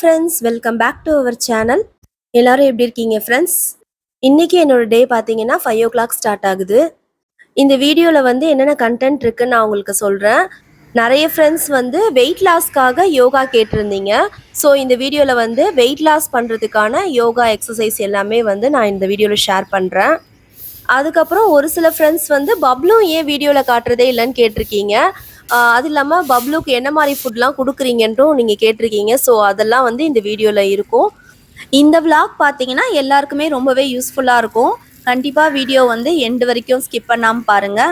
Friends, welcome back to our channel. எல்லாரும் எப்படி இருக்கீங்க ஃப்ரெண்ட்ஸ்? இன்னைக்கு என்னோட டே பார்த்தீங்கன்னா 5 o'clock ஸ்டார்ட் ஆகுது. இந்த வீடியோவில் வந்து என்னென்ன கண்டென்ட் இருக்குன்னு நான் உங்களுக்கு சொல்கிறேன். நிறைய ஃப்ரெண்ட்ஸ் வந்து வெயிட் லாஸ்க்காக யோகா கேட்டிருந்தீங்க. ஸோ இந்த வீடியோவில் வந்து வெயிட் லாஸ் பண்ணுறதுக்கான யோகா எக்ஸசைஸ் எல்லாமே வந்து நான் இந்த வீடியோவில் ஷேர் பண்ணுறேன். அதுக்கப்புறம் ஒரு சில ஃப்ரெண்ட்ஸ் வந்து பப்ளும் ஏன் வீடியோவில் காட்டுறதே இல்லைன்னு கேட்டிருக்கீங்க. அது இல்லாமல் பப்ளுக்கு என்ன மாதிரி ஃபுட்லாம் கொடுக்குறீங்கன்ட்டும் நீங்கள் கேட்டிருக்கீங்க. ஸோ அதெல்லாம் வந்து இந்த வீடியோவில் இருக்கும். இந்த விளாக் பார்த்தீங்கன்னா எல்லாருக்குமே ரொம்பவே யூஸ்ஃபுல்லாக இருக்கும். கண்டிப்பாக வீடியோ வந்து எண்டு வரைக்கும் ஸ்கிப் பண்ணாமல் பாருங்கள்.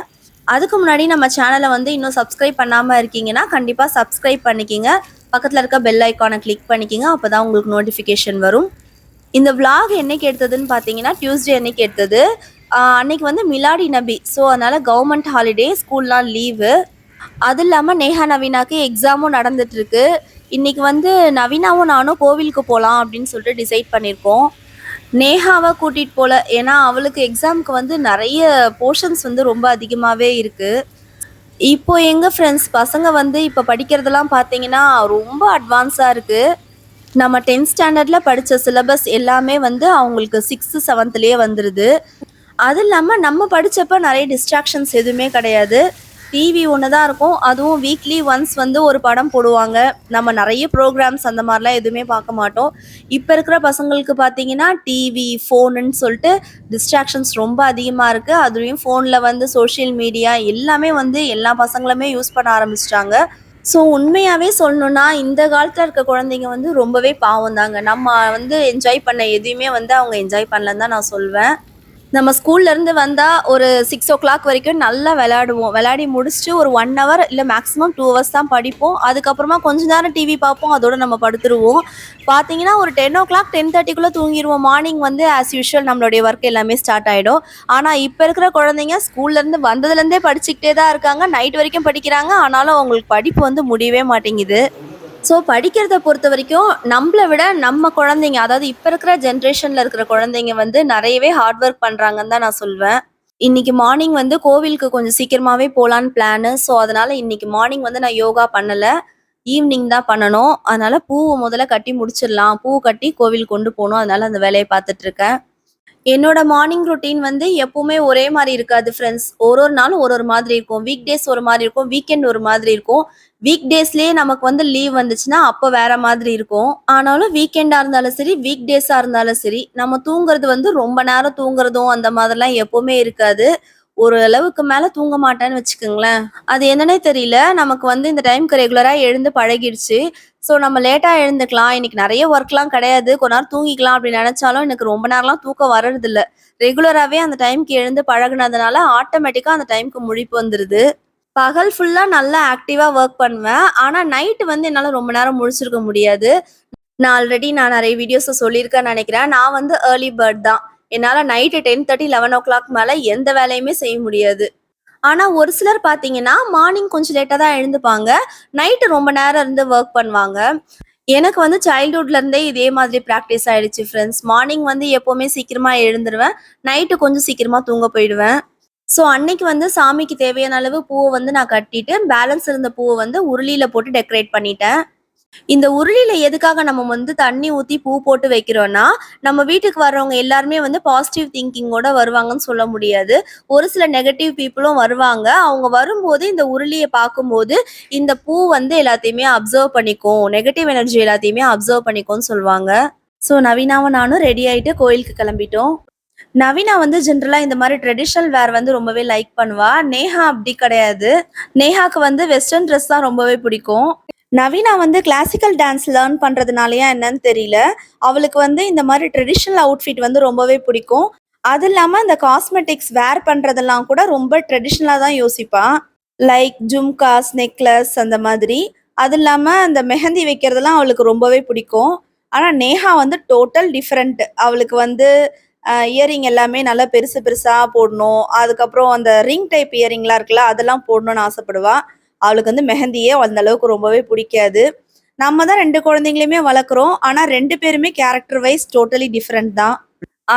அதுக்கு முன்னாடி நம்ம சேனலை வந்து இன்னும் சப்ஸ்கிரைப் பண்ணாமல் இருக்கீங்கன்னா கண்டிப்பாக சப்ஸ்கிரைப் பண்ணிக்கிங்க. பக்கத்தில் இருக்க பெல் ஐக்கானை கிளிக் பண்ணிக்கிங்க. அப்போ தான் உங்களுக்கு நோட்டிஃபிகேஷன் வரும். இந்த விளாக் என்னைக்கு எடுத்ததுன்னு பார்த்தீங்கன்னா டியூஸ்டே அன்னைக்கு எடுத்தது. அன்னைக்கு வந்து மிலாடி நபி. ஸோ அதனால் கவர்மெண்ட் ஹாலிடே, ஸ்கூல்லாம் லீவு. அது இல்லாமல் நேஹா நவீனாக்கு எக்ஸாமும் நடந்துட்டுருக்கு. இன்றைக்கி வந்து நவீனாவும் நானும் கோவிலுக்கு போகலாம் அப்படின்னு சொல்லிட்டு டிசைட் பண்ணியிருக்கோம். நேஹாவை கூட்டிகிட்டு போகல, ஏன்னா அவளுக்கு எக்ஸாமுக்கு வந்து நிறைய போர்ஷன்ஸ் வந்து ரொம்ப அதிகமாகவே இருக்குது. இப்போ எங்கள் ஃப்ரெண்ட்ஸ் பசங்க வந்து இப்போ படிக்கிறதெல்லாம் பார்த்தீங்கன்னா ரொம்ப அட்வான்ஸாக இருக்குது. நம்ம 10th ஸ்டாண்டர்டில் படித்த சிலபஸ் எல்லாமே வந்து அவங்களுக்கு 6th 7thலேயே வந்துடுது. அது இல்லாமல் நம்ம படித்தப்போ நிறைய டிஸ்ட்ராக்ஷன்ஸ் எதுவுமே கிடையாது. டிவி ஒன்று தான் இருக்கும். அதுவும் வீக்லி ஒன்ஸ் வந்து ஒரு படம் போடுவாங்க. நம்ம நிறைய ப்ரோக்ராம்ஸ் அந்த மாதிரிலாம் எதுவுமே பார்க்க மாட்டோம். இப்போ இருக்கிற பசங்களுக்கு பார்த்தீங்கன்னா டிவி, ஃபோனுன்னு சொல்லிட்டு டிஸ்ட்ராக்ஷன்ஸ் ரொம்ப அதிகமாக இருக்குது. அதுலேயும் ஃபோனில் வந்து சோஷியல் மீடியா எல்லாமே வந்து எல்லா பசங்களுமே யூஸ் பண்ண ஆரம்பிச்சிட்டாங்க. ஸோ உண்மையாகவே சொல்லணுன்னா இந்த காலத்தில் இருக்க குழந்தைங்க வந்து ரொம்பவே பாவம் தாங்க. நம்ம வந்து என்ஜாய் பண்ண எதையுமே வந்து அவங்க என்ஜாய் பண்ணலன்னு தான் நான் சொல்வேன். நம்ம ஸ்கூல்லேருந்து வந்தால் ஒரு 6 o'clock வரைக்கும் நல்லா விளையாடுவோம். விளையாடி முடிச்சுட்டு ஒரு 1 hour இல்லை மேக்ஸிமம் 2 hours தான் படிப்போம். அதுக்கப்புறமா கொஞ்ச நேரம் டிவி பார்ப்போம். அதோடு நம்ம படுத்துருவோம். பார்த்தீங்கன்னா ஒரு 10 o'clock 10:30க்குள்ளே தூங்கிடுவோம். மார்னிங் வந்து ஆஸ் யூஷுவல் நம்மளுடைய ஒர்க் எல்லாமே ஸ்டார்ட் ஆகிடும். ஆனால் இப்போ இருக்கிற குழந்தைங்க ஸ்கூல்லேருந்து வந்ததுலேருந்தே படிச்சுக்கிட்டே தான் இருக்காங்க. நைட் வரைக்கும் படிக்கிறாங்க. ஆனாலும் அவங்களுக்கு படிப்பு வந்து முடியவே மாட்டேங்குது. ஸோ படிக்கிறத பொறுத்த வரைக்கும் நம்மளை விட நம்ம குழந்தைங்க, அதாவது இப்போ இருக்கிற ஜென்ரேஷனில் இருக்கிற குழந்தைங்க வந்து நிறையவே ஹார்ட் ஒர்க் பண்ணுறாங்கன்னு தான் நான் சொல்வேன். இன்றைக்கி மார்னிங் வந்து கோவிலுக்கு கொஞ்சம் சீக்கிரமாகவே போகலான்னு பிளானு. ஸோ அதனால் இன்றைக்கி மார்னிங் வந்து நான் யோகா பண்ணலை, ஈவினிங் தான் பண்ணணும். அதனால் பூவை முதல்ல கட்டி முடிச்சிடலாம். பூ கட்டி கோவில் கொண்டு போகணும். அதனால் அந்த வேலையை பார்த்துட்ருக்கேன். என்னோட மார்னிங் ரொட்டீன் வந்து எப்பவுமே ஒரே மாதிரி இருக்காது ஃப்ரெண்ட்ஸ். ஒரு நாளும் ஒரு மாதிரி இருக்கும். வீக் டேஸ் ஒரு மாதிரி இருக்கும், வீக்கெண்ட் ஒரு மாதிரி இருக்கும். வீக் டேஸ்லேயே நமக்கு வந்து லீவ் வந்துச்சுன்னா அப்போ வேற மாதிரி இருக்கும். ஆனாலும் வீக்கெண்டாக இருந்தாலும் சரி, வீக் டேஸாக இருந்தாலும் சரி, நம்ம தூங்குறது வந்து ரொம்ப நேரம் தூங்குறதும் அந்த மாதிரிலாம் எப்பவுமே இருக்காது. ஒரு அளவுக்கு மேலே தூங்க மாட்டேன்னு வச்சுக்கோங்களேன். அது என்னன்னே தெரியல, நமக்கு வந்து இந்த டைமுக்கு ரெகுலராக எழுந்து பழகிடுச்சு. ஸோ நம்ம லேட்டாக எழுந்துக்கலாம், இன்னைக்கு நிறைய ஒர்க்லாம் கிடையாது, கொஞ்ச நேரம் தூங்கிக்கலாம் அப்படின்னு நினச்சாலும் எனக்கு ரொம்ப நேரம்லாம் தூக்கம் வர்றதில்ல. ரெகுலராகவே அந்த டைமுக்கு எழுந்து பழகுனதுனால ஆட்டோமேட்டிக்காக அந்த டைமுக்கு முழிப்பு வந்துடுது. பகல் ஃபுல்லாக நல்லா ஆக்டிவாக ஒர்க் பண்ணுவேன். ஆனால் நைட்டு வந்து என்னால் ரொம்ப நேரம் முழிச்சிருக்க முடியாது. நான் நிறைய வீடியோஸை சொல்லியிருக்கேன்னு நினைக்கிறேன். நான் வந்து ஏர்லி பேர்ட் தான். என்னால் நைட்டு 10:30 11 o'clock மேலே எந்த வேலையுமே செய்ய முடியாது. ஆனால் ஒரு சிலர் பார்த்தீங்கன்னா மார்னிங் கொஞ்சம் லேட்டாக தான் எழுந்துப்பாங்க, நைட்டு ரொம்ப நேரம் இருந்து ஒர்க் பண்ணுவாங்க. எனக்கு வந்து சைல்ட்ஹுட்லேருந்தே இதே மாதிரி ப்ராக்டிஸ் ஆகிடுச்சு ஃப்ரெண்ட்ஸ். மார்னிங் வந்து எப்போவுமே சீக்கிரமாக எழுந்துருவேன், நைட்டு கொஞ்சம் சீக்கிரமாக தூங்க போயிடுவேன். ஸோ அன்னைக்கு வந்து சாமிக்கு தேவையான அளவு பூவை வந்து நான் கட்டிட்டு பேலன்ஸ் இருந்த பூவை வந்து உருளியில் போட்டு டெக்கரேட் பண்ணிட்டேன். இந்த உருளியில எதுக்காக நம்ம வந்து தண்ணி ஊற்றி பூ போட்டு வைக்கிறோன்னா, நம்ம வீட்டுக்கு வர்றவங்க எல்லாருமே வந்து பாசிட்டிவ் திங்கிங்கோட வருவாங்கன்னு சொல்ல முடியாது. ஒரு சில நெகட்டிவ் பீப்புளும் வருவாங்க. அவங்க வரும்போது இந்த உருளியை பார்க்கும்போது இந்த பூ வந்து எல்லாத்தையுமே அப்சர்வ் பண்ணிக்கும், நெகட்டிவ் எனர்ஜி எல்லாத்தையுமே அப்சர்வ் பண்ணிக்கும்னு சொல்லுவாங்க. ஸோ நவீனாவும் நானும் ரெடி ஆகிட்டு கோயிலுக்கு கிளம்பிட்டோம். நவீனா வந்து ஜென்ரலாக இந்த மாதிரி ட்ரெடிஷ்னல் வேர் வந்து ரொம்பவே லைக் பண்ணுவா. நேஹா அப்படி கிடையாது. நேஹாக்கு வந்து வெஸ்டர்ன் ட்ரெஸ் தான் ரொம்பவே பிடிக்கும். நவீனா வந்து கிளாசிக்கல் டான்ஸ் லேர்ன் பண்ணுறதுனாலயா என்னன்னு தெரியல, அவளுக்கு வந்து இந்த மாதிரி ட்ரெடிஷ்னல் அவுட்ஃபிட் வந்து ரொம்பவே பிடிக்கும். அது இல்லாமல் இந்த காஸ்மெட்டிக்ஸ் வேர் பண்ணுறதெல்லாம் கூட ரொம்ப ட்ரெடிஷ்னலாக தான் யோசிப்பாள். லைக் ஜும்காஸ், நெக்லஸ் அந்த மாதிரி. அது இல்லாமல் இந்த மெஹந்தி வைக்கிறதெல்லாம் அவளுக்கு ரொம்பவே பிடிக்கும். ஆனால் நேஹா வந்து டோட்டல் டிஃப்ரெண்ட். அவளுக்கு வந்து இயரிங் எல்லாமே நல்லா பெருசு பெருசாக போடணும். அதுக்கப்புறம் அந்த ரிங் டைப் இயரிங்லாம் இருக்குல்ல, அதெல்லாம் போடணும்னு ஆசைப்படுவாள். அவளுக்கு வந்து மெஹந்தியே அந்த அளவுக்கு ரொம்பவே பிடிக்காது. நம்ம தான் 2 குழந்தைங்களையுமே வளர்க்குறோம். ஆனால் 2 பேருமே கேரக்டர் வைஸ் டோட்டலி டிஃப்ரெண்ட் தான்.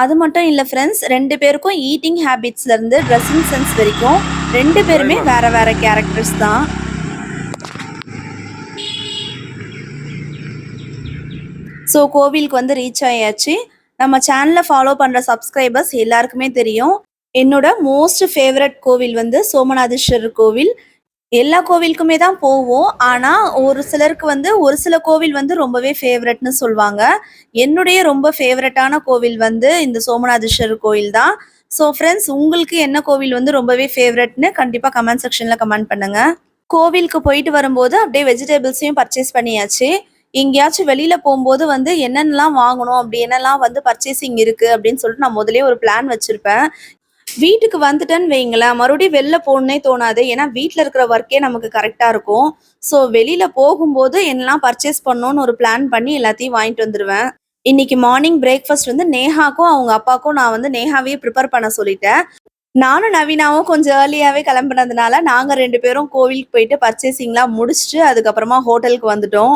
அது மட்டும் இல்லை ஃப்ரெண்ட்ஸ், 2 பேருக்கும் ஈட்டிங் ஹேபிட்ஸ்லேருந்து ட்ரெஸ்ஸிங் சென்ஸ் வரைக்கும் 2 பேருமே வேற வேற கேரக்டர்ஸ் தான். ஸோ கோவிலுக்கு வந்து ரீச் ஆயாச்சு. நம்ம சேனலை ஃபாலோ பண்ணுற சப்ஸ்கிரைபர்ஸ் எல்லாருக்குமே தெரியும். என்னோட மோஸ்ட் ஃபேவரட் கோவில் வந்து சோமநாதேஸ்வரர் கோவில். எல்லா கோவிலுக்குமே தான் போவோம். ஆனா, ஒரு சிலருக்கு வந்து ஒரு சில கோவில் வந்து ரொம்பவே ஃபேவரட்ன்னு சொல்வாங்க. என்னுடைய ரொம்ப ஃபேவரட்டான கோவில் வந்து இந்த சோமநாதேஸ்வரர் கோயில் தான். ஸோ ஃப்ரெண்ட்ஸ், உங்களுக்கு என்ன கோவில் வந்து ரொம்பவே ஃபேவரட்ன்னு கண்டிப்பா கமெண்ட் செக்ஷன்ல கமெண்ட் பண்ணுங்க. கோவிலுக்கு போயிட்டு வரும்போது அப்படியே வெஜிடபிள்ஸையும் பர்ச்சேஸ் பண்ணியாச்சு. எங்கேயாச்சும் வெளியில போகும்போது வந்து என்னென்னலாம் வாங்கணும், அப்படி என்னெல்லாம் வந்து பர்ச்சேசிங் இருக்கு அப்படின்னு சொல்லிட்டு நான் முதல்லயே ஒரு பிளான் வச்சிருப்பேன். வீட்டுக்கு வந்துட்டேன்னு வைங்களேன், மறுபடியும் வெளில போகணுன்னே தோணாது. ஏன்னா வீட்டில் இருக்கிற ஒர்க்கே நமக்கு கரெக்டாக இருக்கும். ஸோ வெளியில போகும்போது என்னெல்லாம் பர்ச்சேஸ் பண்ணணும்னு ஒரு பிளான் பண்ணி எல்லாத்தையும் வாங்கிட்டு வந்துடுவேன். இன்னைக்கு மார்னிங் பிரேக்ஃபாஸ்ட் வந்து நேஹாக்கும் அவங்க அப்பாவுக்கும் நான் வந்து நேஹாவே ப்ரிப்பேர் பண்ண சொல்லிட்டேன். நானும் நவீனாவும் கொஞ்சம் ஏர்லியாவே கிளம்புனதுனால நாங்க 2 பேரும் கோவிலுக்கு போயிட்டு பர்ச்சேசிங்லாம் முடிச்சுட்டு அதுக்கப்புறமா ஹோட்டலுக்கு வந்துட்டோம்.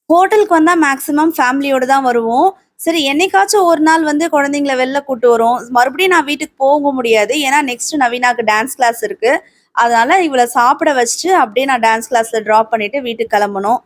ஹோட்டலுக்கு வந்தா மேக்ஸிமம் ஃபேமிலியோட தான் வருவோம். சரி, என்னைக்காச்சும் ஒரு நாள் வந்து குழந்தைங்கள வெளில கூட்டு வரோம். மறுபடியும் நான் வீட்டுக்கு போக முடியாது. ஏன்னா நெக்ஸ்ட் நவீனாக்கு டான்ஸ் கிளாஸ் இருக்கு. அதனால இவள சாப்பிட வச்சுட்டு அப்படியே நான் டான்ஸ் கிளாஸ்ல ட்ராப் பண்ணிட்டு வீட்டுக்கு கிளம்பணும்.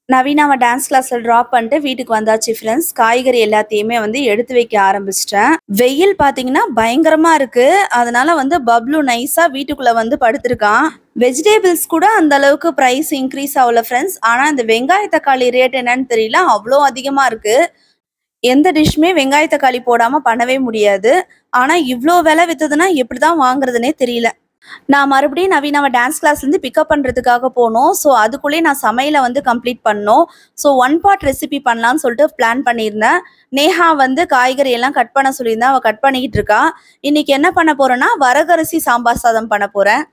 நவீனாவை டான்ஸ் கிளாஸ்ல ட்ராப் பண்ணிட்டு வீட்டுக்கு வந்தாச்சு ஃப்ரெண்ட்ஸ். காய்கறி எல்லாத்தையுமே வந்து எடுத்து வைக்க ஆரம்பிச்சிட்டேன். வெயில் பாத்தீங்கன்னா பயங்கரமா இருக்கு. அதனால வந்து பப்ளு நைஸா வீட்டுக்குள்ள வந்து படுத்திருக்கான். வெஜிடபிள்ஸ் கூட அந்த அளவுக்கு பிரைஸ் இன்க்ரீஸ் ஆகல ஃப்ரெண்ட்ஸ். ஆனா இந்த வெங்காய தக்காளி ரேட் என்னன்னு தெரியல, அவ்வளோ அதிகமா இருக்கு. எந்த டிஷ்மே வெங்காய தக்காளி போடாம பண்ணவே முடியாது. ஆனா இவ்ளோ விலை வித்ததுன்னா எப்படிதான் வாங்குறதுனே தெரியல. நான் மறுபடியும் நவீனாவை டான்ஸ் கிளாஸ்லேருந்து பிக்கப் பண்ணுறதுக்காக போனோம். ஸோ அதுக்குள்ளேயே நான் சமையலை வந்து கம்ப்ளீட் பண்ணோம். ஸோ ஒன் பார்ட் ரெசிபி பண்ணலான்னு சொல்லிட்டு பிளான் பண்ணியிருந்தேன். நேஹா வந்து காய்கறி எல்லாம் கட் பண்ண சொல்லியிருந்தேன். அவள் கட் பண்ணிக்கிட்டு இருக்கா. இன்னைக்கு என்ன பண்ண போறேன்னா வரகரிசி சாம்பார் சாதம் பண்ண போறேன்.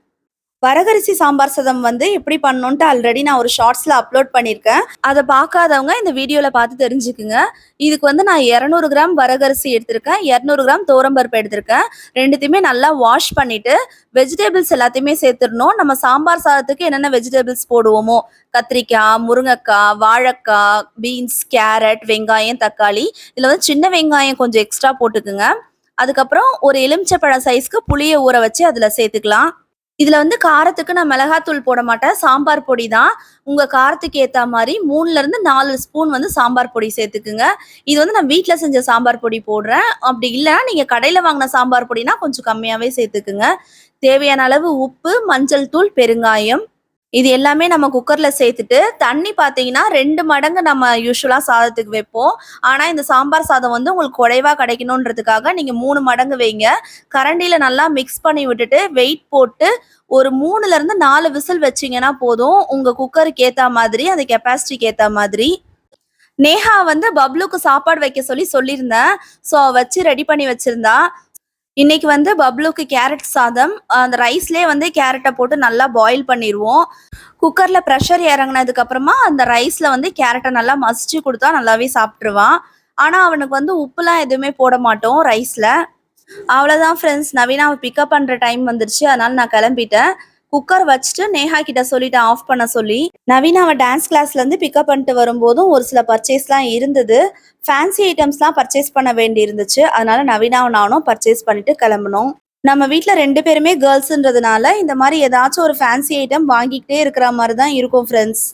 வரகரிசி சாம்பார் சாதம் வந்து எப்படி பண்ணணுன்ட்டு ஆல்ரெடி நான் ஒரு ஷார்ட்ஸ்ல அப்லோட் பண்ணியிருக்கேன். அதை பார்க்காதவங்க இந்த வீடியோவில் பார்த்து தெரிஞ்சுக்குங்க. இதுக்கு வந்து நான் 200 கிராம் வரகரிசி எடுத்திருக்கேன், 200 கிராம் துவரம்பருப்பு எடுத்திருக்கேன். ரெண்டுத்தையுமே நல்லா வாஷ் பண்ணிட்டு வெஜிடபிள்ஸ் எல்லாத்தையுமே சேர்த்துடணும். நம்ம சாம்பார் சாதத்துக்கு என்னென்ன வெஜிடபிள்ஸ் போடுவோமோ, கத்திரிக்காய், முருங்கைக்காய், வாழைக்காய், பீன்ஸ், கேரட், வெங்காயம், தக்காளி. இதில் வந்து சின்ன வெங்காயம் கொஞ்சம் எக்ஸ்ட்ரா போட்டுக்குங்க. அதுக்கப்புறம் ஒரு எலுமிச்சப்பழம் சைஸ்க்கு புளியை ஊற வச்சு அதில் சேர்த்துக்கலாம். இதுல வந்து காரத்துக்கு நான் மிளகாத்தூள் போட மாட்டேன், சாம்பார் பொடி தான். உங்க காரத்துக்கு ஏத்த மாதிரி 3ல இருந்து 4 ஸ்பூன் வந்து சாம்பார் பொடி சேர்த்துக்குங்க. இது வந்து நான் வீட்ல செஞ்ச சாம்பார் பொடி போடுறேன். அப்படி இல்லைன்னா நீங்க கடையில வாங்கின சாம்பார் பொடினா கொஞ்சம் கம்மியாவே சேர்த்துக்குங்க. தேவையான அளவு உப்பு, மஞ்சள் தூள், பெருங்காயம் இது எல்லாமே நம்ம குக்கர்ல சேர்த்துட்டு தண்ணி பார்த்தீங்கன்னா 2 மடங்கு நம்ம யூஸ்வலா சாதத்துக்கு வைப்போம். ஆனா இந்த சாம்பார் சாதம் வந்து உங்களுக்கு குறைவா கிடைக்கணுன்றதுக்காக நீங்க 3 மடங்கு வைங்க. கரண்டியில நல்லா மிக்ஸ் பண்ணி விட்டுட்டு வெயிட் போட்டு ஒரு 3ல இருந்து 4 விசில் வச்சீங்கன்னா போதும். உங்க குக்கருக்கு ஏத்த மாதிரி, அந்த கெப்பாசிட்டிக்கு ஏத்த மாதிரி. நேஹா வந்து பப்ளுக்கு சாப்பாடு வைக்க சொல்லியிருந்தேன். ஸோ அவ வச்சு ரெடி பண்ணி வச்சிருந்தா. இன்னைக்கு வந்து பப்ளுக்கு கேரட் சாதம். அந்த ரைஸ்லயே வந்து கேரட்டை போட்டு நல்லா பாயில் பண்ணிடுவோம். குக்கர்ல ப்ரெஷர் இறங்கினதுக்கு அப்புறமா அந்த ரைஸ்ல வந்து கேரட்டை நல்லா மசிச்சு கொடுத்தா நல்லாவே சாப்பிட்ருவான். ஆனா அவனுக்கு வந்து உப்புலாம் எதுவுமே போட மாட்டோம் ரைஸ்ல. அவ்வளோதான் ஃப்ரெண்ட்ஸ், நவீனாவை பிக்கப் பண்ற டைம் வந்துருச்சு. அதனால நான் கிளம்பிட்டேன். குக்கர் வச்சுட்டு நேஹா கிட்ட சொல்லிட்டு ஆஃப் பண்ண சொல்லி. நவீனாவை டான்ஸ் கிளாஸ்ல இருந்து பிக்கப் பண்ணிட்டு வரும்போதும் ஒரு சில பர்ச்சேஸ்லாம் இருந்தது. ஃபேன்சி ஐட்டம்ஸ்லாம் பர்ச்சேஸ் பண்ண வேண்டி இருந்துச்சு. அதனால நவீனாவும் நானும் பர்ச்சேஸ் பண்ணிட்டு கிளம்பணும். நம்ம வீட்டில் 2 பேருமே கேர்ள்ஸுன்றதுனால இந்த மாதிரி ஏதாச்சும் ஒரு ஃபேன்சி ஐட்டம் வாங்கிக்கிட்டே இருக்கிற மாதிரி தான் இருக்கும் ஃப்ரெண்ட்ஸ்.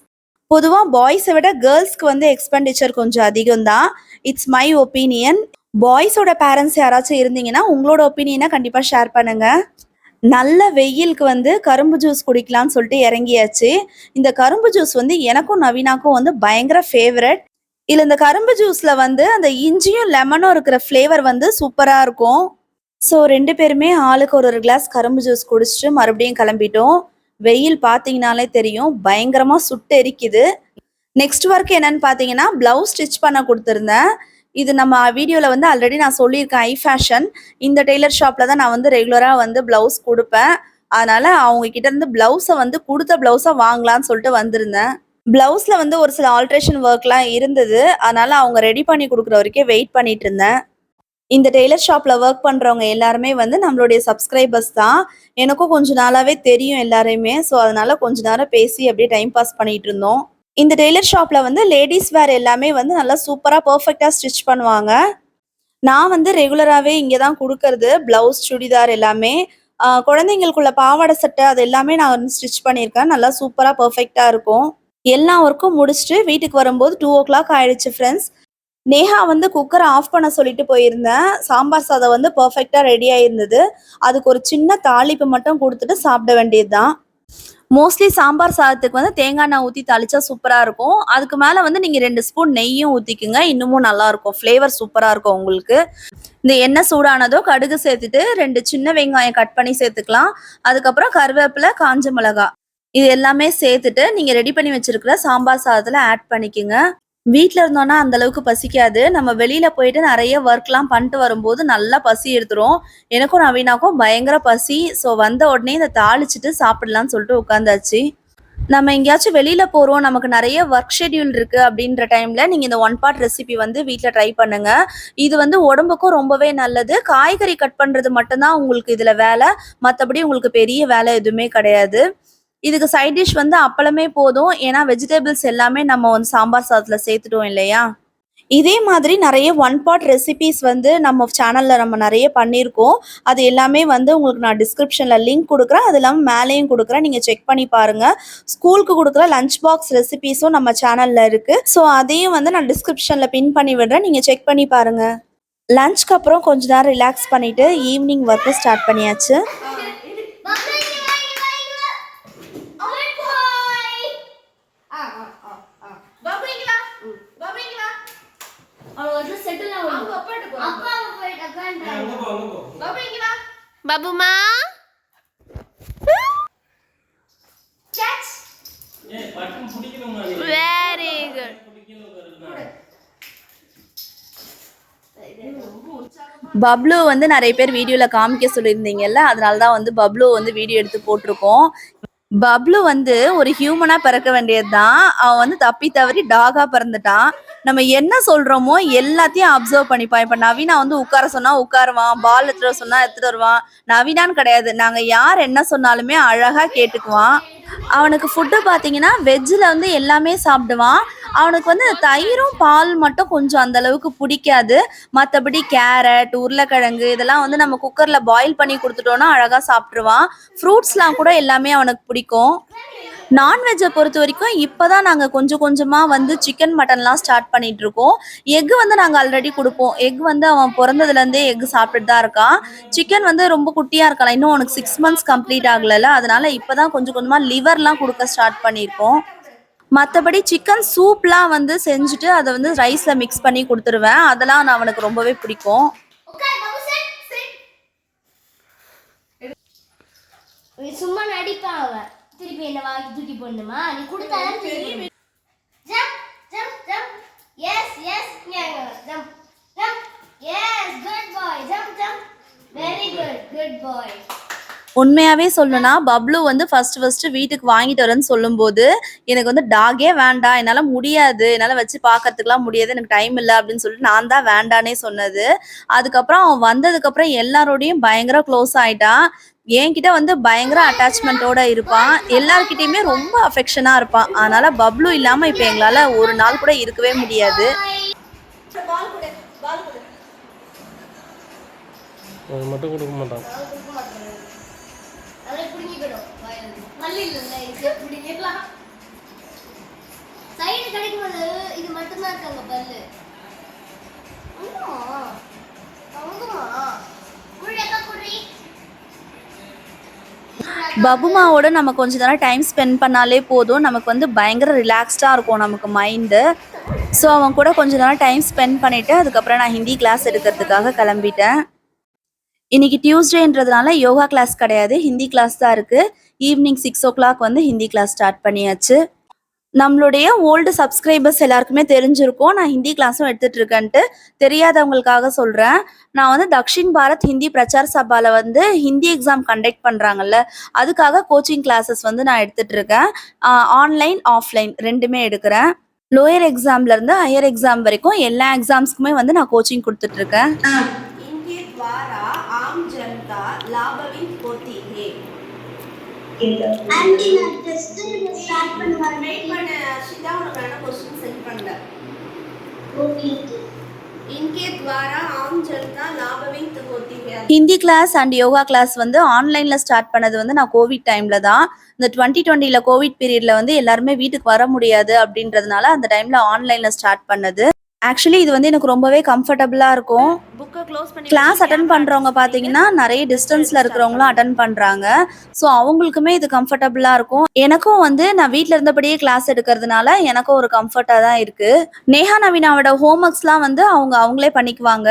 பொதுவாக பாய்ஸை விட கேர்ள்ஸ்க்கு வந்து எக்ஸ்பெண்டிச்சர் கொஞ்சம் அதிகம் தான். It's my opinion. பாய்ஸோட பேரண்ட்ஸ் யாராச்சும் இருந்தீங்கன்னா உங்களோட ஒப்பீனியனை கண்டிப்பாக ஷேர் பண்ணுங்க. நல்ல வெயிலுக்கு வந்து கரும்பு ஜூஸ் குடிக்கலாம்னு சொல்லிட்டு இறங்கியாச்சு. இந்த கரும்பு ஜூஸ் வந்து எனக்கும் நவீனாக்கும் வந்து பயங்கர ஃபேவரட். இதில் இந்த கரும்பு ஜூஸில் வந்து அந்த இஞ்சியும் லெமனும் இருக்கிற ஃப்ளேவர் வந்து சூப்பராக இருக்கும். ஸோ 2 பேருமே ஆளுக்கு ஒரு கிளாஸ் கரும்பு ஜூஸ் குடிச்சிட்டு மறுபடியும் கிளம்பிட்டோம். வெயில் பார்த்தீங்கனாலே தெரியும், பயங்கரமாக சுட்டு எரிக்குது. நெக்ஸ்ட் ஒர்க் என்னன்னு பார்த்தீங்கன்னா ப்ளவுஸ் ஸ்டிச் பண்ண கொடுத்துருந்தேன். இது நம்ம வீடியோவில் வந்து ஆல்ரெடி நான் சொல்லியிருக்கேன், ஐ ஃபேஷன். இந்த டெய்லர் ஷாப்பில் தான் நான் வந்து ரெகுலராக வந்து ப்ளவுஸ் கொடுப்பேன். அதனால் அவங்க கிட்ட இருந்து ப்ளவுஸை வந்து கொடுத்த ப்ளவுஸை வாங்கலான்னு சொல்லிட்டு வந்திருந்தேன். ப்ளவுஸில் வந்து ஒரு சில ஆல்ட்ரேஷன் ஒர்க்லாம் இருந்தது. அதனால் அவங்க ரெடி பண்ணி கொடுக்குற வரைக்கும் வெயிட் பண்ணிட்டு இருந்தேன். இந்த டெய்லர் ஷாப்பில் ஒர்க் பண்ணுறவங்க எல்லாருமே வந்து நம்மளுடைய சப்ஸ்கிரைபர்ஸ் தான். எனக்கும் கொஞ்ச நாளாகவே தெரியும் எல்லாரையுமே. ஸோ அதனால் கொஞ்ச நேரம் பேசி அப்படியே டைம் பாஸ் பண்ணிகிட்டு இருந்தோம். இந்த டெய்லர் ஷாப்பில் வந்து லேடிஸ் வேர் எல்லாமே வந்து நல்லா சூப்பராக பர்ஃபெக்டாக ஸ்டிச் பண்ணுவாங்க. நான் வந்து ரெகுலராகவே இங்கே தான் கொடுக்கறது. ப்ளவுஸ், சுடிதார் எல்லாமே. குழந்தைங்களுக்குள்ள பாவாடை சட்டை அது எல்லாமே நான் வந்து ஸ்டிச் பண்ணியிருக்கேன். நல்லா சூப்பராக பர்ஃபெக்டாக இருக்கும். எல்லா ஒர்க்கும் முடிச்சுட்டு வீட்டுக்கு வரும்போது 2 o'clock ஆயிடுச்சு ஃப்ரெண்ட்ஸ். நேஹா வந்து குக்கரை ஆஃப் பண்ண சொல்லிட்டு போயிருந்தேன். சாம்பார் சாதம் வந்து பெர்ஃபெக்ட்டா ரெடி ஆயிருந்தது. அதுக்கு ஒரு சின்ன தாளிப்பு மட்டும் குடுத்துட்டு சாப்பிட வேண்டியதுதான். மோஸ்ட்லி சாம்பார் சாதத்துக்கு வந்து தேங்காய் எண்ணெய் ஊத்தி தாளிச்சா சூப்பரா இருக்கும். அதுக்கு மேல வந்து நீங்க 2 ஸ்பூன் நெய்யும் ஊத்திக்குங்க. இன்னமும் நல்லா இருக்கும். ஃப்ளேவர் சூப்பரா இருக்கும் உங்களுக்கு. இந்த எண்ணெய் சூடானதோ கடுகு சேர்த்துட்டு 2 சின்ன வெங்காயம் கட் பண்ணி சேர்த்துக்கலாம். அதுக்கப்புறம் கருவேப்பிலை, காஞ்ச மிளகாய் இது எல்லாமே சேர்த்துட்டு நீங்க ரெடி பண்ணி வச்சிருக்கிற சாம்பார் சாதத்துல ஆட் பண்ணிக்கங்க. வீட்ல இருந்தோம்னா அந்த அளவுக்கு பசிக்காது. நம்ம வெளியில போயிட்டு நெறைய ஒர்க்லாம் பண்ணிட்டு வரும்போது நல்லா பசி எடுத்துரும். எனக்கும் நவீனாக்கும் பயங்கர பசி. ஸோ வந்த உடனே இத தாளிச்சுட்டு சாப்பிடலாம்னு சொல்லிட்டு உட்காந்தாச்சு. நம்ம எங்கேயாச்சும் வெளியில போறோம், நமக்கு நெறைய ஒர்க் ஷெட்யூல் இருக்கு அப்படின்ற டைம்ல நீங்க இந்த ஒன் பாட் ரெசிபி வந்து வீட்ல ட்ரை பண்ணுங்க. இது வந்து உடம்புக்கும் ரொம்பவே நல்லது. காய்கறி கட் பண்றது மட்டும் தான் உங்களுக்கு இதுல வேலை. மத்தபடி உங்களுக்கு பெரிய வேலை எதுவுமே கிடையாது. இதுக்கு சைட் டிஷ் வந்து அப்பளமே போதும். ஏன்னா வெஜிடபிள்ஸ் எல்லாமே நம்ம வந்து சாம்பார் சாதத்துல சேர்த்துட்டோம் இல்லையா? இதே மாதிரி நெறைய ஒன் பாட் ரெசிபீஸ் வந்து நம்ம சேனல்ல நம்ம நெறைய பண்ணியிருக்கோம். அது எல்லாமே வந்து உங்களுக்கு நான் டிஸ்கிரிப்ஷன்ல லிங்க் குடுக்குறேன். அது இல்லாம மேலேயும் குடுக்குறேன். நீங்க செக் பண்ணி பாருங்க. ஸ்கூலுக்கு குடுக்குற லஞ்ச் பாக்ஸ் ரெசிபீஸும் நம்ம சேனல்ல இருக்கு. ஸோ அதையும் வந்து நான் டிஸ்கிரிப்ஷன்ல பின் பண்ணி விடுறேன். நீங்க செக் பண்ணி பாருங்க. லஞ்ச்க்கு அப்புறம் கொஞ்ச நேரம் ரிலாக்ஸ் பண்ணிட்டு ஈவினிங் ஒர்க்க ஸ்டார்ட் பண்ணியாச்சு. பாபுமா வெரி குட். பப்ளு வந்து நிறைய பேர் வீடியோல காமிக்க சொல்லியிருந்தீங்கல்ல, அதனால தான் வந்து பப்ளு வந்து வீடியோ எடுத்து போட்டிருக்கோம். பப்ளு வந்து ஒரு ஹியூமனா பிறக்க வேண்டியதுதான். அவன் வந்து தப்பி தவறி டாகா பிறந்துட்டான். நம்ம என்ன சொல்றோமோ எல்லாத்தையும் அப்சர்வ் பண்ணிப்பான். இப்ப நவீனா வந்து உட்கார சொன்னா உட்காருவான், பால் எடுத்துட்டு வர சொன்னா எடுத்துட்டு வருவான். நவீனான்னு கிடையாது, நாங்க யார் என்ன சொன்னாலுமே அழகா கேட்டுக்குவான். அவனுக்கு ஃபுட்டு பார்த்தீங்கன்னா வெஜ்ஜில் வந்து எல்லாமே சாப்பிடுவான். அவனுக்கு வந்து தயிரும் பால் மட்டும் கொஞ்சம் அந்த அளவுக்கு பிடிக்காது. மற்றபடி கேரட், உருளைக்கிழங்கு இதெல்லாம் வந்து நம்ம குக்கரில் பாயில் பண்ணி கொடுத்துட்டோன்னா அழகாக சாப்பிட்ருவான். ஃப்ரூட்ஸ்லாம் கூட எல்லாமே அவனுக்கு பிடிக்கும். நான்வெஜ்ஜை பொறுத்த வரைக்கும் இப்போ தான் நாங்கள் கொஞ்சம் கொஞ்சமாக வந்து சிக்கன் மட்டன்லாம் ஸ்டார்ட் பண்ணிட்டு இருக்கோம். எக் வந்து நாங்கள் ஆல்ரெடி கொடுப்போம். எக் வந்து அவன் பிறந்ததுலேருந்தே எக் சாப்பிட்டுட்டு தான் இருக்கான். சிக்கன் வந்து ரொம்ப குட்டியாக இருக்கலாம், இன்னும் அவனுக்கு 6 months கம்ப்ளீட் ஆகலைல்ல, அதனால இப்போ தான் கொஞ்சம் கொஞ்சமாக லிவர்லாம் கொடுக்க ஸ்டார்ட் பண்ணியிருக்கோம். மற்றபடி சிக்கன் சூப்லாம் வந்து செஞ்சுட்டு அதை வந்து ரைஸில் மிக்ஸ் பண்ணி கொடுத்துருவேன். அதெல்லாம் நான் அவனுக்கு ரொம்பவே பிடிக்கும். சும்மா நடிப்பான் அவன். திருப்பி என்ன வாங்கி தூக்கி போடணுமா? நீ கொடுத்தாதான் தெரியும். Jump jump jump. Yes yes jump jump. Yes good boy. Jump jump. Very good boy. உண்மையாகவே சொல்லணும்னா பப்ளு வந்து ஃபர்ஸ்ட் வீட்டுக்கு வாங்கிட்டு வரேன்னு சொல்லும்போது எனக்கு வந்து டாகே வேண்டாம், என்னால் முடியாது, என்னால் வச்சு பார்க்கறதுக்குலாம் முடியாது, எனக்கு டைம் இல்லை அப்படின்னு சொல்லிட்டு நான் தான் வேண்டானே சொன்னது. அதுக்கப்புறம் அவன் வந்ததுக்கப்புறம் எல்லாரோடையும் பயங்கர க்ளோஸ் ஆகிட்டான். என்கிட்ட வந்து பயங்கர அட்டாச்மெண்ட்டோட இருப்பான். எல்லார்கிட்டையுமே ரொம்ப அஃபெக்ஷனாக இருப்பான். அதனால பப்ளு இல்லாமல் இப்போ எங்களால் ஒரு நாள் கூட இருக்கவே முடியாது. மட்டும் கொடுக்க மாட்டான். சைடு கிடைக்கும்போது இது மட்டும்தான் இருக்காங்க பல்லு. பபுமாவோட நம்ம கொஞ்ச நேரம் டைம் ஸ்பெண்ட் பண்ணாலே போதும், நமக்கு வந்து பயங்கர ரிலாக்ஸ்டாக இருக்கும் நமக்கு மைண்டு. ஸோ அவன் கூட கொஞ்ச நேரம் டைம் ஸ்பெண்ட் பண்ணிவிட்டு அதுக்கப்புறம் நான் ஹிந்தி கிளாஸ் எடுக்கிறதுக்காக கிளம்பிட்டேன். இன்னைக்கு டியூஸ்டேன்றதுனால யோகா கிளாஸ் கிடையாது, ஹிந்தி கிளாஸ் தான் இருக்குது. ஈவினிங் 6 o'clock வந்து ஹிந்தி கிளாஸ் ஸ்டார்ட் பண்ணியாச்சு. நம்மளுடைய ஓல்டு சப்ஸ்கிரைபர்ஸ் எல்லாருக்குமே தெரிஞ்சிருக்கும் நான் ஹிந்தி கிளாஸும் எடுத்துகிட்டு இருக்கேன்ட்டு. தெரியாதவங்களுக்காக சொல்கிறேன். நான் வந்து தக்ஷின் பாரத் ஹிந்தி பிரச்சார் சபாவில் வந்து ஹிந்தி எக்ஸாம் கண்டக்ட் பண்ணுறாங்கல்ல, அதுக்காக கோச்சிங் கிளாஸஸ் வந்து நான் எடுத்துகிட்டு இருக்கேன். ஆன்லைன் ஆஃப்லைன் ரெண்டுமே எடுக்கிறேன். லோயர் எக்ஸாம்லேருந்து ஹையர் எக்ஸாம் வரைக்கும் எல்லா எக்ஸாம்ஸ்க்குமே வந்து நான் கோச்சிங் கொடுத்துட்ருக்கேன். ஆன்ட்டி நான் டெஸ்ட் ஸ்டார்ட் பண்ணுவாங்க. வெயிட் பண்ணு அர்ஷிதா, உனக்கு நான் क्वेश्चन சென்ட் பண்ணல. ஓகே. इनके द्वारा आम जनता लाभान्वित होती है. Hindi class and yoga class வந்து ஆன்லைன்ல ஸ்டார்ட் பண்ணது வந்து நான் கோவிட் டைம்ல தான். இந்த 2020ல கோவிட் பீரியட்ல வந்து எல்லாருமே வீட்டுக்கு வர முடியாது அப்படின்றதுனால அந்த டைம்ல ஆன்லைன்ல ஸ்டார்ட் பண்ணது. ஆக்சுவலி இது வந்து எனக்கு ரொம்பவே கம்ஃபர்டபுளாக இருக்கும். புக்கை க்ளோஸ் பண்ணி கிளாஸ் அட்டன் பண்ணுறவங்க பார்த்தீங்கன்னா நிறைய டிஸ்டன்ஸில் இருக்கிறவங்களும் அட்டன் பண்ணுறாங்க. ஸோ அவங்களுக்குமே இது கம்ஃபர்டபுளாக இருக்கும். எனக்கும் வந்து நான் வீட்டில் இருந்தபடியே கிளாஸ் எடுக்கிறதுனால எனக்கும் ஒரு கம்ஃபர்ட்டாக தான் இருக்குது. நேஹா நவீனாவோட ஹோம் ஒர்க்ஸ்லாம் வந்து அவங்களே பண்ணிக்குவாங்க.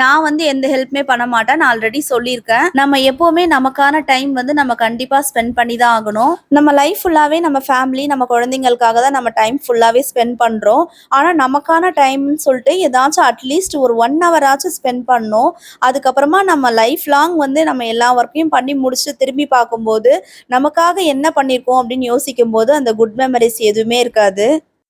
நான் வந்து எந்த ஹெல்ப்புமே பண்ண மாட்டேன். நான் ஆல்ரெடி சொல்லியிருக்கேன். நம்ம எப்போவுமே நமக்கான டைம் வந்து நம்ம கண்டிப்பாக ஸ்பெண்ட் பண்ணி தான் ஆகணும். நம்ம லைஃப் ஃபுல்லாகவே நம்ம ஃபேமிலி நம்ம குழந்தைங்களுக்காக தான் நம்ம டைம் ஃபுல்லாகவே ஸ்பெண்ட் பண்ணுறோம். ஆனால் நமக்கான டைம்னு சொல்லிட்டு ஏதாச்சும் அட்லீஸ்ட் ஒரு 1 hour ஆச்சும் ஸ்பெண்ட் பண்ணோம். அதுக்கப்புறமா நம்ம லைஃப் லாங் வந்து நம்ம எல்லா ஒர்க்கையும் பண்ணி முடிச்சு திரும்பி பார்க்கும்போது நமக்காக என்ன பண்ணியிருக்கோம் அப்படின்னு யோசிக்கும் போது அந்த குட் மெமரிஸ் எதுவுமே இருக்காது.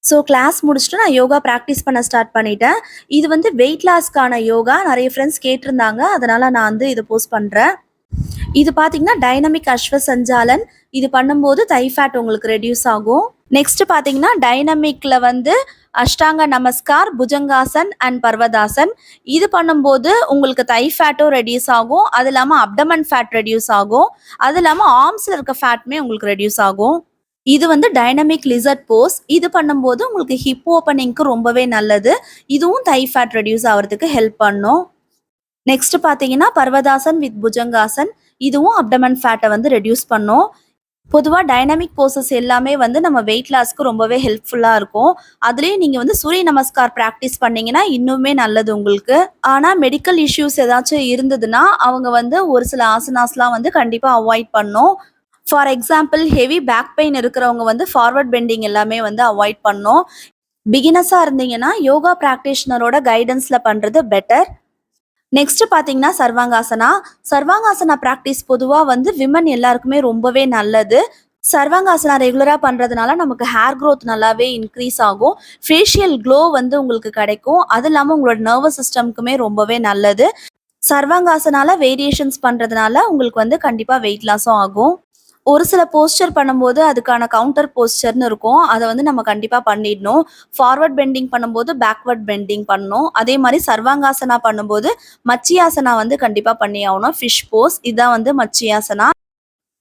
ஸோ கிளாஸ் முடிச்சுட்டு நான் யோகா ப்ராக்டிஸ் பண்ண ஸ்டார்ட் பண்ணிட்டேன். இது வந்து வெயிட் லாஸ்க்கான யோகா. நிறைய ஃப்ரெண்ட்ஸ் கேட்டிருந்தாங்க, அதனால நான் வந்து இதை போஸ்ட் பண்ணுறேன். இது பார்த்தீங்கன்னா டைனமிக் அஸ்வ சஞ்சாலன். இது பண்ணும்போது தை ஃபேட் உங்களுக்கு ரெடியூஸ் ஆகும். நெக்ஸ்ட் பார்த்தீங்கன்னா டைனமிக்ல வந்து அஷ்டாங்க நமஸ்கார், புஜங்காசன் அண்ட் பர்வதாசன். இது பண்ணும்போது உங்களுக்கு தை ஃபேட்டும் ரெடியூஸ் ஆகும். அது இல்லாமல் அப்டமன் ஃபேட் ரெடியூஸ் ஆகும். அது இல்லாமல் ஆர்ம்ஸில் இருக்க ஃபேட்டுமே உங்களுக்கு ரெடியூஸ் ஆகும். இது வந்து டைனமிக் லிசர்ட் போஸ். இது பண்ணும்போது உங்களுக்கு ஹிப் ஓப்பனிங்க்கு ரொம்பவே நல்லது. இதுவும் தை ஃபேட் ரெடியூஸ் ஆகிறதுக்கு ஹெல்ப் பண்ணும். நெக்ஸ்ட் பார்த்தீங்கன்னா பர்வதாசன் வித் புஜங்காசன். இதுவும் அப்டமன் ஃபேட்டை வந்து ரெடியூஸ் பண்ணும். பொதுவாக டைனமிக் போசஸ் எல்லாமே வந்து நம்ம வெயிட் லாஸ்க்கு ரொம்பவே ஹெல்ப்ஃபுல்லாக இருக்கும். அதுலேயும் நீங்கள் வந்து சூரிய நமஸ்கார் ப்ராக்டிஸ் பண்ணிங்கன்னா இன்னுமே நல்லது உங்களுக்கு. ஆனால் மெடிக்கல் இஷ்யூஸ் ஏதாச்சும் இருந்ததுன்னா அவங்க வந்து ஒரு சில ஆசனாஸ்லாம் வந்து கண்டிப்பாக அவாய்ட் பண்ணும். For example heavy back pain இருக்கிறவங்க வந்து ஃபார்வர்ட் பெண்டிங் எல்லாமே வந்து அவாய்ட் பண்ணும். பிகினஸாக இருந்தீங்கன்னா யோகா ப்ராக்டிஷனரோட கைடன்ஸில் பண்ணுறது பெட்டர். நெக்ஸ்ட் பார்த்தீங்கன்னா சர்வாங்காசனா. சர்வாங்காசனா ப்ராக்டிஸ் பொதுவாக வந்து விமன் எல்லாருக்குமே ரொம்பவே நல்லது. சர்வாங்காசனா ரெகுலராக பண்ணுறதுனால நமக்கு ஹேர் க்ரோத் நல்லாவே இன்க்ரீஸ் ஆகும். ஃபேஷியல் க்ளோ வந்து உங்களுக்கு கிடைக்கும். அது இல்லாமல் உங்களோட நர்வஸ் சிஸ்டம்க்குமே ரொம்பவே நல்லது. சர்வாங்காசனால வேரியேஷன்ஸ் பண்ணுறதுனால உங்களுக்கு வந்து கண்டிப்பாக வெயிட் லாஸும் ஆகும். ஒரு சில போஸ்டர் பண்ணும்போது அதுக்கான கவுண்டர் போஸ்டர்னு இருக்கும். அதை வந்து நம்ம கண்டிப்பாக பண்ணிடணும். ஃபார்வர்ட் பெண்டிங் பண்ணும்போது பேக்வர்ட் பெண்டிங் பண்ணணும். அதே மாதிரி சர்வாங்காசனா பண்ணும்போது மச்சியாசனா வந்து கண்டிப்பாக பண்ணி ஆகணும். ஃபிஷ் போஸ் இதுதான் வந்து மச்சியாசனா.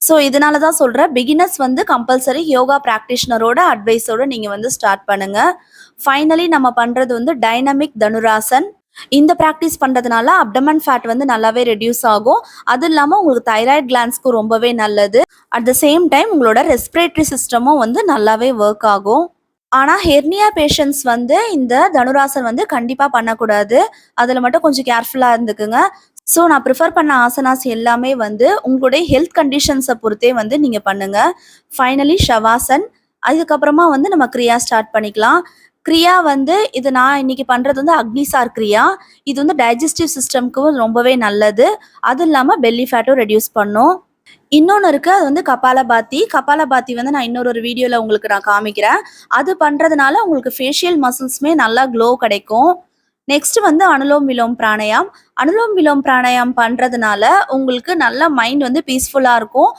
ஸோ இதனால தான் சொல்கிறேன், பிகினர்ஸ் வந்து கம்பல்சரி யோகா ப்ராக்டிஷனரோட அட்வைஸோடு நீங்கள் வந்து ஸ்டார்ட் பண்ணுங்கள். ஃபைனலி நம்ம பண்ணுறது வந்து டைனமிக் தனுராசன். இந்த ப்ராக்டிஸ் பண்ணுறதுனால அப்டமன் ஃபேட் வந்து நல்லாவே ரெடியூஸ் ஆகும். அது இல்லாமல் உங்களுக்கு தைராய்டு கிளான்ஸ்க்கு ரொம்பவே நல்லது. அட் த சேம் டைம் உங்களோட ரெஸ்பிரேட்டரி சிஸ்டமும் வந்து நல்லாவே ஒர்க் ஆகும். ஆனால் ஹெர்னியா பேஷண்ட்ஸ் வந்து இந்த தனுராசன் வந்து கண்டிப்பாக பண்ணக்கூடாது. அதில் மட்டும் கொஞ்சம் கேர்ஃபுல்லாக இருந்துக்குங்க. ஸோ நான் ப்ரிஃபர் பண்ண ஆசனாஸ் எல்லாமே வந்து உங்களுடைய ஹெல்த் கண்டிஷன்ஸை பொறுத்தே வந்து நீங்கள் பண்ணுங்கள். ஃபைனலி ஷவாசன். அதுக்கப்புறமா வந்து நம்ம கிரியா ஸ்டார்ட் பண்ணிக்கலாம். கிரியா வந்து இது நான் இன்னைக்கு பண்ணுறது வந்து அக்னிசார் கிரியா. இது வந்து டைஜஸ்டிவ் சிஸ்டம்க்கு ரொம்பவே நல்லது. அது இல்லாமல் பெல்லி ஃபேட்டும் ரெடியூஸ் பண்ணும். இன்னொன்று இருக்குது, அது வந்து கபாலபாத்தி. கபாலபாத்தி வந்து நான் இன்னொரு வீடியோவில் உங்களுக்கு நான் காமிக்கிறேன். அது பண்ணுறதுனால உங்களுக்கு ஃபேஷியல் மசில்ஸுமே நல்லா க்ளோ கிடைக்கும். நெக்ஸ்ட் வந்து அனுலோம் விலோம் பிராணாயாம். அனுலோம் விலோம் பிராணாயாம் பண்ணுறதுனால உங்களுக்கு நல்ல மைண்ட் வந்து பீஸ்ஃபுல்லாக இருக்கும்.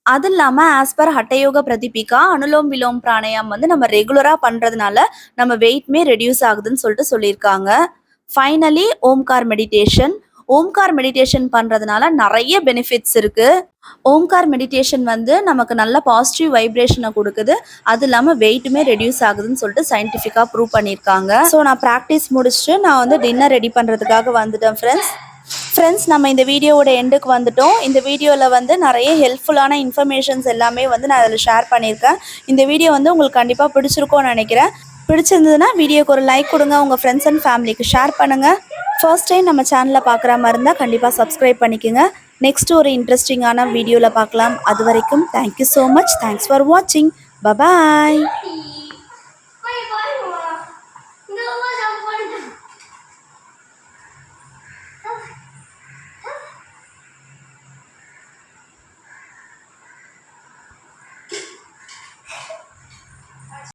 அது இல்லாமல் ஆஸ் பர் ஹட்டயோக பிரதிபிகா அனுலோம் விலோம் பிராணாயாம் வந்து நம்ம ரெகுலராக பண்ணுறதுனால நம்ம வெயிட்மே ரெடியூஸ் ஆகுதுன்னு சொல்லிட்டு சொல்லியிருக்காங்க. Finally Omkar meditation. Omkar meditation பண்ணுறதுனால நிறைய பெனிஃபிட்ஸ் இருக்குது. ஓம்கார் மெடிடேஷன் வந்து நமக்கு நல்ல பாசிட்டிவ் வைப்ரேஷனை கொடுக்குது. அது இல்லாமல் வெயிட்டுமே ரெடியூஸ் ஆகுதுன்னு சொல்லிட்டு சயின்டிஃபிக்காக ப்ரூவ் பண்ணியிருக்காங்க. ஸோ நான் ப்ராக்டிஸ் முடிச்சுட்டு நான் வந்து டின்னர் ரெடி பண்ணுறதுக்காக வந்துட்டேன் ஃப்ரெண்ட்ஸ். நம்ம இந்த வீடியோவோட எண்டுக்கு வந்துட்டோம். இந்த வீடியோவில் வந்து நிறைய ஹெல்ப்ஃபுல்லான இன்ஃபர்மேஷன்ஸ் எல்லாமே வந்து நான் அதில் ஷேர் பண்ணியிருக்கேன். இந்த வீடியோ வந்து உங்களுக்கு கண்டிப்பாக பிடிச்சிருக்கும்னு நினைக்கிறேன். பிடிச்சிருந்ததுன்னா வீடியோக்கு ஒரு லைக் கொடுங்க, உங்கள் ஃப்ரெண்ட்ஸ் அண்ட் ஃபேமிலிக்கு ஷேர் பண்ணுங்கள். ஃபர்ஸ்ட் டைம் நம்ம சேனலில் பார்க்குற மாதிரி இருந்தால் கண்டிப்பாக சப்ஸ்கிரைப் பண்ணிக்கோங்க. நெக்ஸ்ட் ஒரு இன்ட்ரெஸ்டிங்கான வீடியோவில் பார்க்கலாம். அது வரைக்கும் thank you so much. Thanks for வாட்சிங். பபாய்.